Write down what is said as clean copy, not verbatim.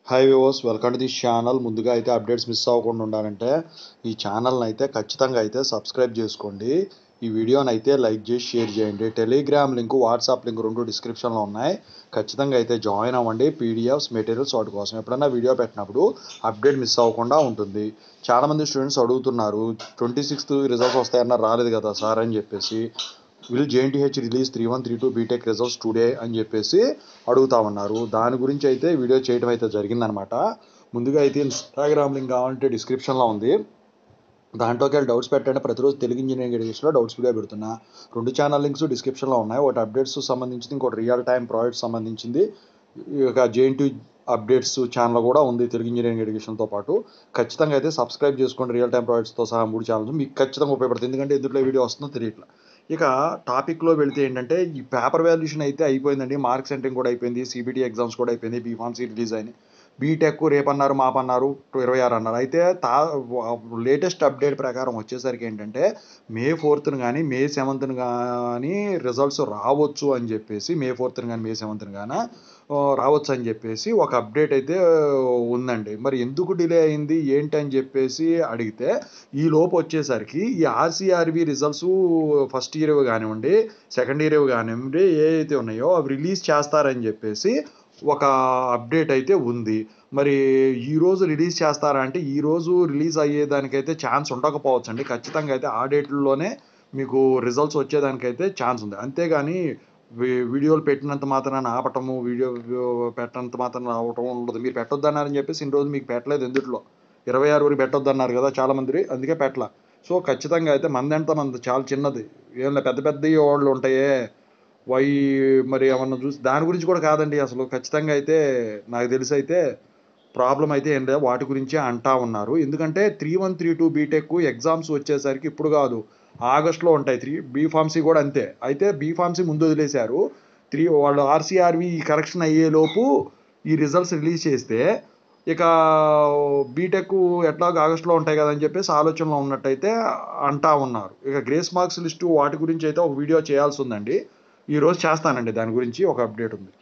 Hi viewers, welcome to this channel. ముందుగా అయితే updates miss అవ్వకుండా ఉండాలంటే ఈ ఛానల్ని అయితే ఖచ్చితంగా అయితే సబ్స్క్రైబ్ చేసుకోండి. ఈ వీడియోని అయితే లైక్ చేసి షేర్ చేయండి. టెలిగ్రామ్ లింక్, వాట్సాప్ లింక్ రెండు డిస్క్రిప్షన్లో ఉన్నాయి. ఖచ్చితంగా అయితే జాయిన్ అవ్వండి. పీడిఎఫ్స్, మెటీరియల్స్ వాటి కోసం ఎప్పుడన్నా వీడియో పెట్టినప్పుడు అప్డేట్ మిస్ అవ్వకుండా ఉంటుంది. చాలామంది స్టూడెంట్స్ అడుగుతున్నారు, 26th రిజల్ట్స్ వస్తాయన్నా రాలేదు కదా సార్ అని చెప్పేసి. Will JNTUH release 3132 BTech results today అని చెప్పేసి అడుగుతా ఉన్నారు. దాని గురించి అయితే వీడియో చేయడం అయితే జరిగిందనమాట. ముందుగా అయితే ఇన్స్టాగ్రామ్ లింక్ కావాలంటే డిస్క్రిప్షన్లో ఉంది. దాంట్లోకి వెళ్ళి డౌట్స్ పెట్టండి. ప్రతిరోజు తెలుగు ఇంజనీరింగ్ ఎడ్యుకేషన్లో డౌట్స్ వీడియో పెడుతున్నా. రెండు ఛానల్ లింక్స్ డిస్క్రిప్షన్లో ఉన్నాయి. ఒకటి అప్డేట్స్ సంబంధించింది, ఇంకోటి రియల్ టైం ప్రాజెక్ట్స్ సంబంధించింది. ఇక జేఎన్టీ అప్డేట్స్ ఛానల్ కూడా ఉంది తెలుగు ఇంజనీరింగ్ ఎడ్యుకేషన్తో పాటు. ఖచ్చితంగా అయితే సబ్స్క్రైబ్ చేసుకోండి. రియల్ టైం ప్రాజెక్ట్స్తో సహా 3 ఛానల్స్ మీకు ఖచ్చితంగా ఉపయోగపడుతుంది. ఎందుకంటే ఎందులో వీడియో వస్తుందో తెలియట్లా. ఇక టాపిక్లో వెళితే ఏంటంటే, ఈ పేపర్ వాల్యుయేషన్ అయితే అయిపోయిందండి. మార్క్ సెంటరింగ్ కూడా అయిపోయింది. సిబిటీ ఎగ్జామ్స్ కూడా అయిపోయింది. బీఫార్మసీ రిలీజ్ అయినాయి. బీటెక్ రేపన్నారు, మాపన్నారు, 26 అన్నారు. అయితే లేటెస్ట్ అప్డేట్ ప్రకారం వచ్చేసరికి ఏంటంటే, మే 4th కానీ మే 7th కానీ రిజల్ట్స్ రావచ్చు అని చెప్పేసి, మే 4th కానీ మే 7th కానీ రావచ్చు అని చెప్పేసి ఒక అప్డేట్ అయితే ఉందండి. మరి ఎందుకు డిలే అయింది ఏంటి అని చెప్పేసి అడిగితే, ఈ లోపు వచ్చేసరికి ఈ ఆర్సీఆర్బీ రిజల్ట్స్ ఫస్ట్ ఇయర్ కానివ్వండి, సెకండ్ ఇయర్ కానివ్వండి, ఏవైతే ఉన్నాయో అవి రిలీజ్ చేస్తారని చెప్పేసి ఒక అప్డేట్ అయితే ఉంది. మరి ఈరోజు రిలీజ్ చేస్తారా అంటే, ఈరోజు రిలీజ్ అయ్యేదానికైతే ఛాన్స్ ఉండకపోవచ్చండి. ఖచ్చితంగా అయితే ఆ డేట్లలోనే మీకు రిజల్ట్స్ వచ్చేదానికైతే ఛాన్స్ ఉంది. అంతేగాని వీడియోలు పెట్టినంత మాత్రాన ఆపటము, వీడియో పెట్టినంత మాత్రాన రావటం ఉండదు. మీరు పెట్టొద్దన్నారని చెప్పేసి ఇన్ని రోజులు మీకు పెట్టలేదు. ఎందుట్లో 26 వరకు పెట్టొద్దన్నారు కదా చాలామంది, అందుకే పెట్టలా. సో ఖచ్చితంగా అయితే మంది చాలా చిన్నది. ఏం పెద్ద పెద్ద వాళ్ళు ఉంటాయే వై, మరి ఏమన్నా చూసి దాని గురించి కూడా కాదండి. అసలు ఖచ్చితంగా అయితే నాకు తెలిసి అయితే ప్రాబ్లం అయితే ఏం లేదు. వాటి గురించే అంటా ఉన్నారు. ఎందుకంటే 3132 బీటెక్ ఎగ్జామ్స్ వచ్చేసరికి ఇప్పుడు కాదు, ఆగస్టులో ఉంటాయి. బీఫార్మసీ కూడా అంతే. అయితే బీఫార్మసీ ముందు వదిలేశారు. వాళ్ళు ఆర్సీఆర్వి కరెక్షన్ అయ్యేలోపు ఈ రిజల్ట్స్ రిలీజ్ చేస్తే, ఇక బీటెక్ ఎట్లాగో ఆగస్టులో ఉంటాయి కదా అని చెప్పేసి ఆలోచనలో ఉన్నట్టయితే అంటా ఉన్నారు. ఇక గ్రేస్ మార్క్స్ లిస్టు వాటి గురించి అయితే ఒక వీడియో చేయాల్సి ఉందండి. ఈరోజు చేస్తానండి. దాని గురించి ఒక అప్డేట్ ఉంది.